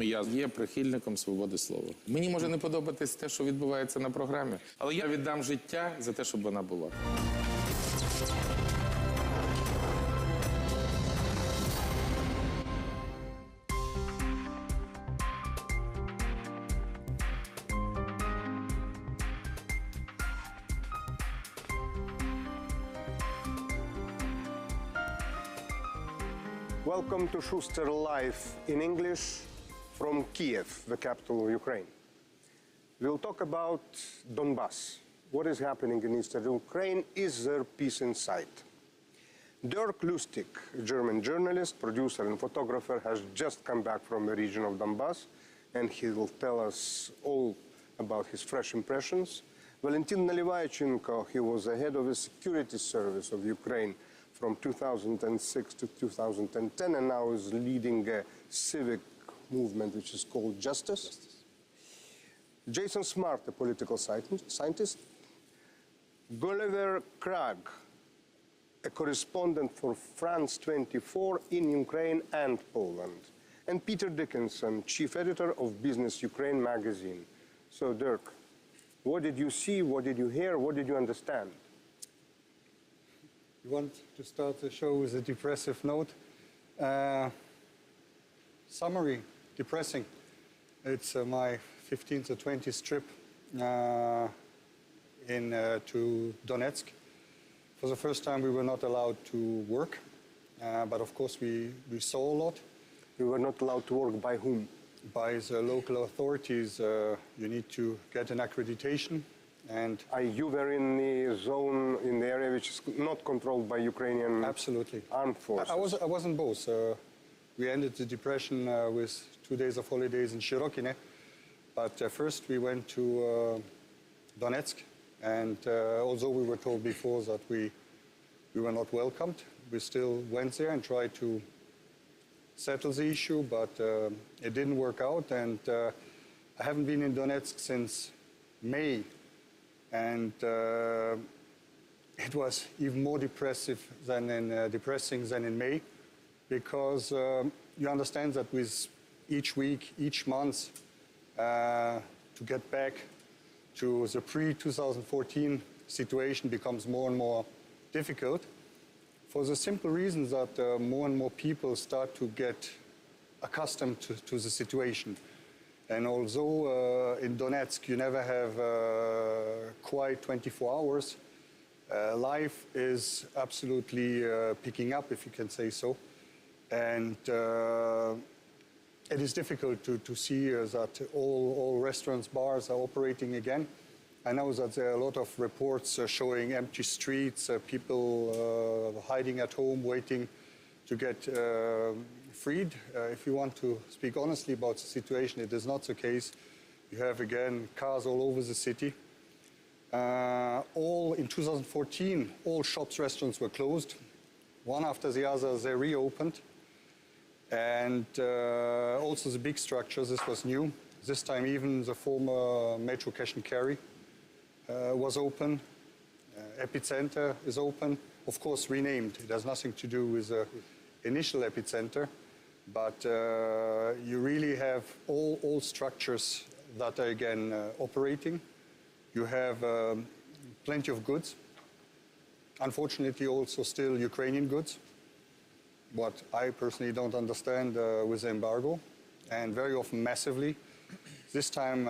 Я є прихильником свободи слова. Мені може не подобатись те, що відбувається на програмі, але я віддам життя за те, щоб вона була. Welcome to SHUSTER Live in English from Kiev, the capital of Ukraine. We'll talk about Donbass. What is happening in eastern Ukraine? Is there peace in sight? Dirk Lustig, a German journalist, producer and photographer, has just come back from the region of Donbass, and he will tell us all about his fresh impressions. Valentin Nalivaychenko, he was the head of the security service of Ukraine from 2006 to 2010, and now is leading a civic movement which is called Justice. Jason Smart, a political scientist. Gulliver Krag, a correspondent for France 24 in Ukraine and Poland. And Peter Dickinson, chief editor of Business Ukraine magazine. So Dirk, what did you see, what did you hear, what did you understand? We want to start the show with a depressive note. Summary, depressing. It's my 15th or 20th trip to Donetsk. For the first time we were not allowed to work, but of course we saw a lot. You were not allowed to work by whom? By the local authorities. You need to get an accreditation. And you were in the zone, in the area which is not controlled by Ukrainian absolutely. Armed forces? I was in both. We ended the depression with 2 days of holidays in Shirokine. But first we went to Donetsk, and although we were told before that we were not welcomed, we still went there and tried to settle the issue, but it didn't work out. And I haven't been in Donetsk since May. And it was even more depressing than in May, because you understand that with each week, each month, to get back to the pre-2014 situation becomes more and more difficult, for the simple reason that more and more people start to get accustomed to the situation. And although in Donetsk you never have quite 24 hours, life is absolutely picking up, if you can say so. And it is difficult to see that all restaurants, bars are operating again. I know that there are a lot of reports showing empty streets, people hiding at home, waiting to get freed. If you want to speak honestly about the situation, it is not the case. You have again cars all over the city. In 2014, all shops, restaurants were closed. One after the other, they reopened. And also the big structures, this was new. This time even the former Metro Cash and Carry was open. Epicenter is open, of course renamed. It has nothing to do with the initial epicenter, but you really have all structures that are again operating. You have plenty of goods. Unfortunately also still Ukrainian goods, what I personally don't understand with the embargo, and very often massively. This time,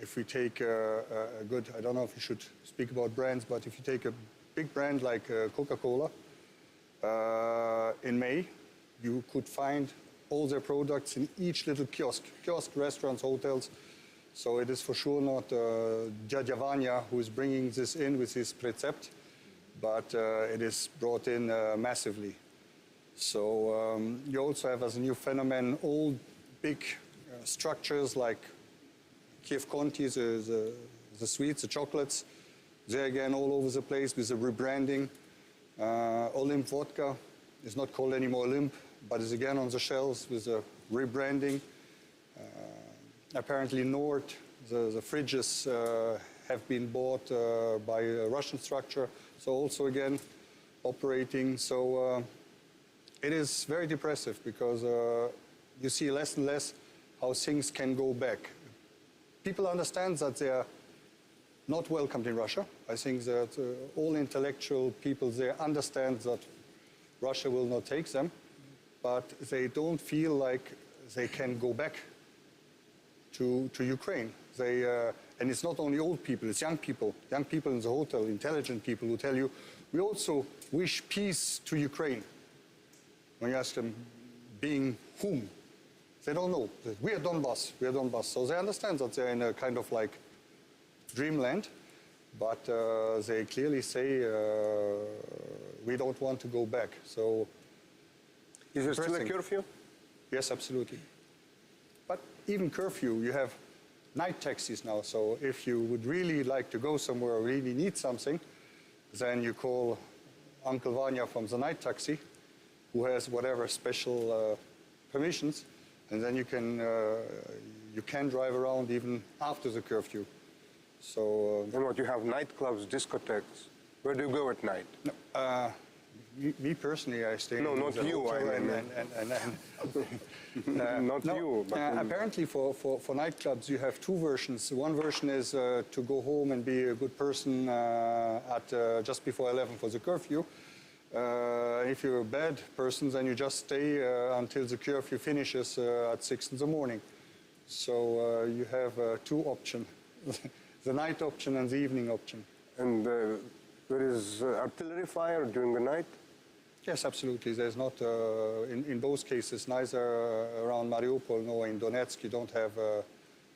if we take a good, I don't know if we should speak about brands, but if you take a big brand like Coca-Cola, in May, you could find all their products in each little kiosk, restaurants, hotels. So it is for sure not Dядя Vanya who is bringing this in with his recept, but it is brought in massively. So you also have as a new phenomenon all big structures like Kiev Conti, the sweets, the chocolates. They're again all over the place with the rebranding. Olymp vodka is not called anymore Olymp, but is again on the shelves with the rebranding. Apparently Nord, the fridges have been bought by a Russian structure, so also again operating. So it is very depressive because you see less and less how things can go back. People understand that they are not welcomed in Russia. I think that all intellectual people there understand that Russia will not take them, but they don't feel like they can go back to Ukraine. And it's not only old people, it's young people in the hotel, intelligent people who tell you, we also wish peace to Ukraine. When you ask them, being whom? They don't know. We are Donbass, we are Donbass. So they understand that they're in a kind of like dreamland, but they clearly say, we don't want to go back. So, is there still a curfew? Yes, absolutely. But even curfew, you have night taxis now. So if you would really like to go somewhere or really need something, then you call Uncle Vanya from the night taxi, who has whatever special permissions, and then you can drive around even after the curfew. So and what, you have nightclubs, discotheques? Where do you go at night? No, me personally, I stay. No, in not the you. hotel I mean, not no, you. But apparently, for nightclubs, you have two versions. One version is to go home and be a good person at just before 11 for the curfew. If you're a bad person, then you just stay until the curfew finishes at 6 in the morning. So you have two options, the night option and the evening option. and there is artillery fire during the night? Yes, absolutely. There's not, in both cases, neither around Mariupol nor in Donetsk, you don't have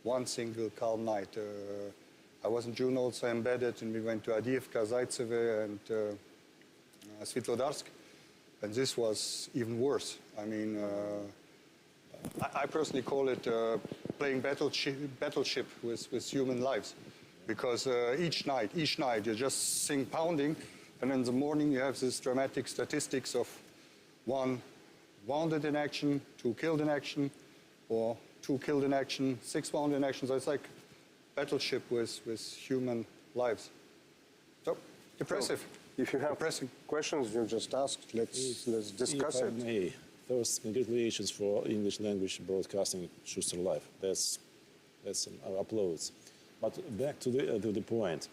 one single calm night. I was in June also embedded, and we went to Avdiivka, Zaitsevo, and Svitlodarsk, and this was even worse. I mean, I personally call it playing battleship with human lives, because each night you just sing pounding, and in the morning you have these dramatic statistics of 1 wounded in action, 2 killed in action, or 2 killed in action, 6 wounded in action. So it's like battleship with human lives. So depressive. So, if you have questions, you just ask. Let's discuss If I it. may, first, congratulations for English language broadcasting SHUSTER Live. That's applause. But back to the point.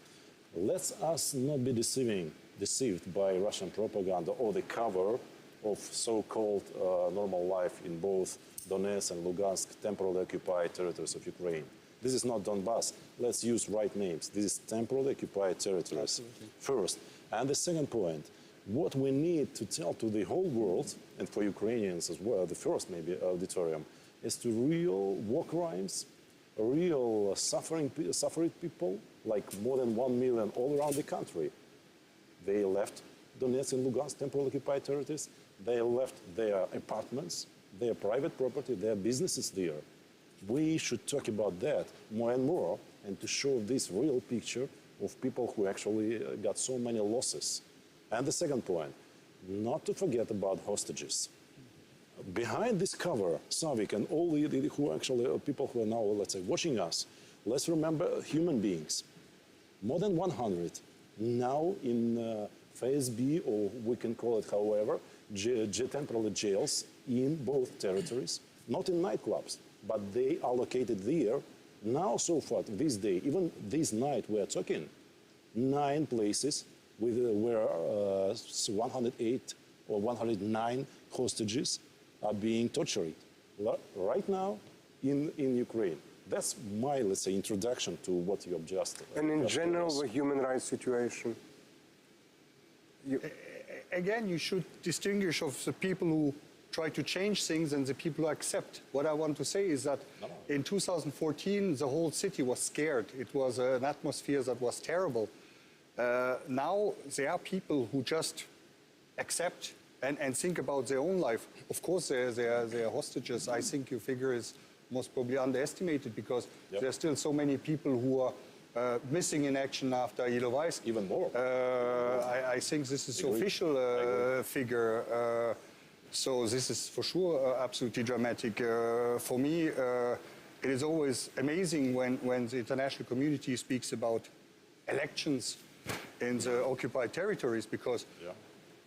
Let us not be deceived by Russian propaganda or the cover of so-called normal life in both Donetsk and Lugansk, temporarily occupied territories of Ukraine. This is not Donbass. Let's use right names. This is temporarily occupied territories. Absolutely. First. And the second point, what we need to tell to the whole world, and for Ukrainians as well, the first maybe auditorium, is to real war crimes, real suffering people, like more than 1 million all around the country. They left Donetsk and Lugansk temporarily occupied territories. They left their apartments, their private property, their businesses there. We should talk about that more and more, and to show this real picture of people who actually got so many losses. And the second point, not to forget about hostages. Behind this cover, Savik and all the who actually people who are now, let's say, watching us, let's remember human beings. More than 100 now in Phase B, or we can call it however, temporary jails in both territories, not in nightclubs, but they are located there. Now, so far, this day, even this night we are talking, 9 places where 108 or 109 hostages are being tortured right now in Ukraine. That's my, let's say, introduction to what you have just. And in general, the human rights situation? Again, you should distinguish of the people who try to change things and the people who accept. What I want to say is that in 2014, the whole city was scared. It was an atmosphere that was terrible. Now there are people who just accept and think about their own life. Of course, they are hostages. I think your figure is most probably underestimated, because there are still so many people who are missing in action after Ilovaisk. Even more. I think this is the official figure. So this is for sure absolutely dramatic. For me, it is always amazing when the international community speaks about elections in the occupied territories, because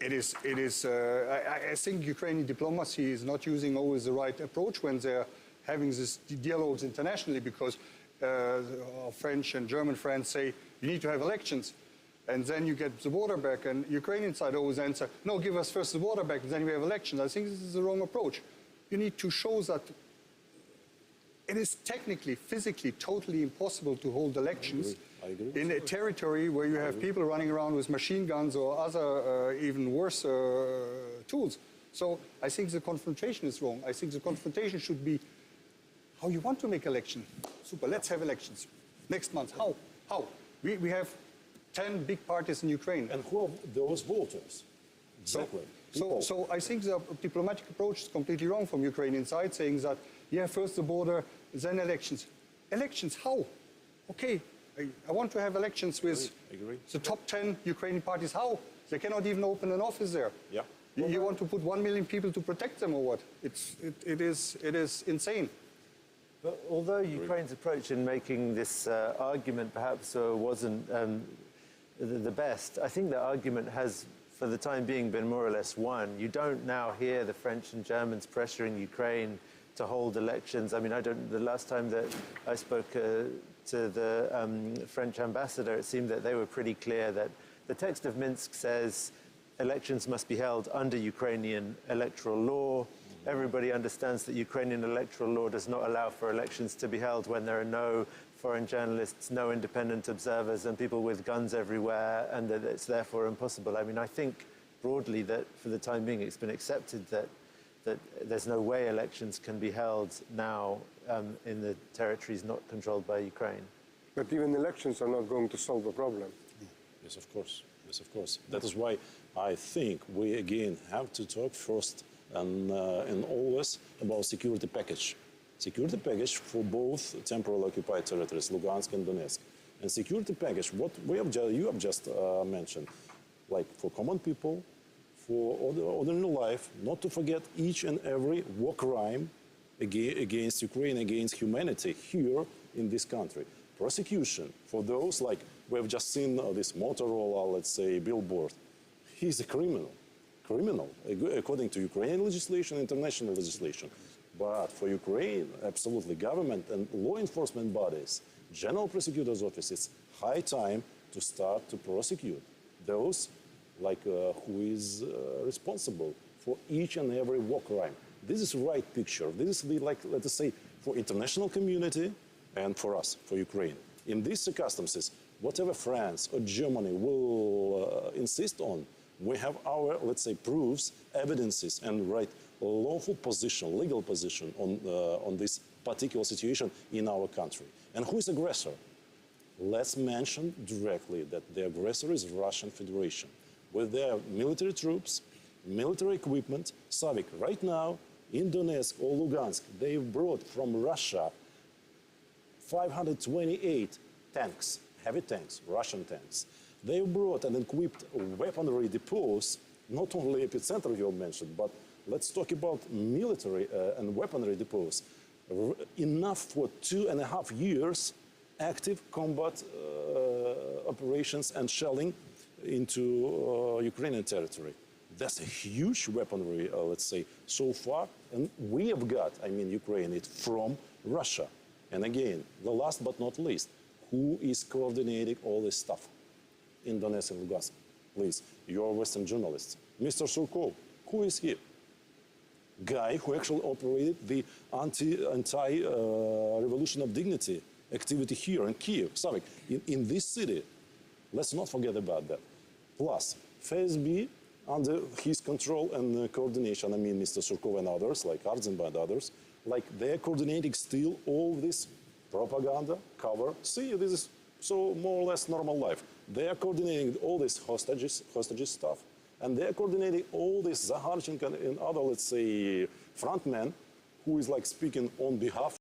I think Ukrainian diplomacy is not using always the right approach when they're having these dialogues internationally, because our French and German friends say, you need to have elections, and then you get the border back, and Ukrainian side always answer, no, give us first the border back, and then we have elections. I think this is the wrong approach. You need to show that it is technically, physically, totally impossible to hold elections I agree. in a territory where you have people running around with machine guns or other even worse tools. So I think the confrontation is wrong. I think the confrontation should be how you want to make election. Super, let's have elections. Next month, how? How? We have 10 big parties in Ukraine. And who are those voters? Exactly. So I think the diplomatic approach is completely wrong from Ukrainian side, saying that, yeah, first the border, then elections. Elections, how? Okay, I want to have elections with Agree. the top 10 Ukrainian parties. How? They cannot even open an office there. Yeah. You want to put 1 million people to protect them or what? It is insane. But although Ukraine's approach in making this argument perhaps wasn't the best, I think the argument has, for the time being, been more or less won. You don't now hear the French and Germans pressuring Ukraine to hold elections. I mean, the last time that I spoke to the French ambassador, it seemed that they were pretty clear that the text of Minsk says elections must be held under Ukrainian electoral law. Everybody understands that Ukrainian electoral law does not allow for elections to be held when there are no foreign journalists, no independent observers, and people with guns everywhere, and that it's therefore impossible. I mean, I think broadly that for the time being it's been accepted that there's no way elections can be held now in the territories not controlled by Ukraine. But even elections are not going to solve the problem. Yes, of course. Yes, of course. That is why I think we again have to talk first and always about security package. Security package for both temporarily occupied territories, Lugansk and Donetsk. And security package, what you have just mentioned, like for common people, for ordinary life, not to forget each and every war crime against Ukraine, against humanity here in this country. Prosecution for those, like we have just seen this Motorola, let's say, billboard. He's a criminal, according to Ukrainian legislation, international legislation. But for Ukraine, absolutely, government and law enforcement bodies, general prosecutor's office, it's high time to start to prosecute those who is responsible for each and every war crime. This is the right picture. This is the, let us say, for international community and for us, for Ukraine. In these circumstances, whatever France or Germany will insist on, we have our, let's say, proofs, evidences, and lawful position, legal position on this particular situation in our country. And who is aggressor? Let's mention directly that the aggressor is Russian Federation. With their military troops, military equipment, Savik, right now in Donetsk or Lugansk, they brought from Russia 528 tanks, heavy tanks, Russian tanks. They brought and equipped weaponry depots, not only epicenter you mentioned, but let's talk about military and weaponry depots. Enough for 2.5 years active combat operations and shelling into Ukrainian territory. That's a huge weaponry, let's say, so far. And we have got, Ukraine, it from Russia. And again, the last but not least, who is coordinating all this stuff in Donetsk and Lugansk? Please, you're Western journalists. Mr. Surkov, who is he? Guy who actually operated the anti-revolution of dignity activity here in Kiev, Savik, in this city. Let's not forget about that. Plus, FSB, under his control and coordination, Mr. Surkov and others, like Arzen and others, they're coordinating still all this propaganda, cover. See, this is so more or less normal life. They are coordinating all this hostages stuff, and they are coordinating all this Zaharchenko and other, let's say, frontmen, who is speaking on behalf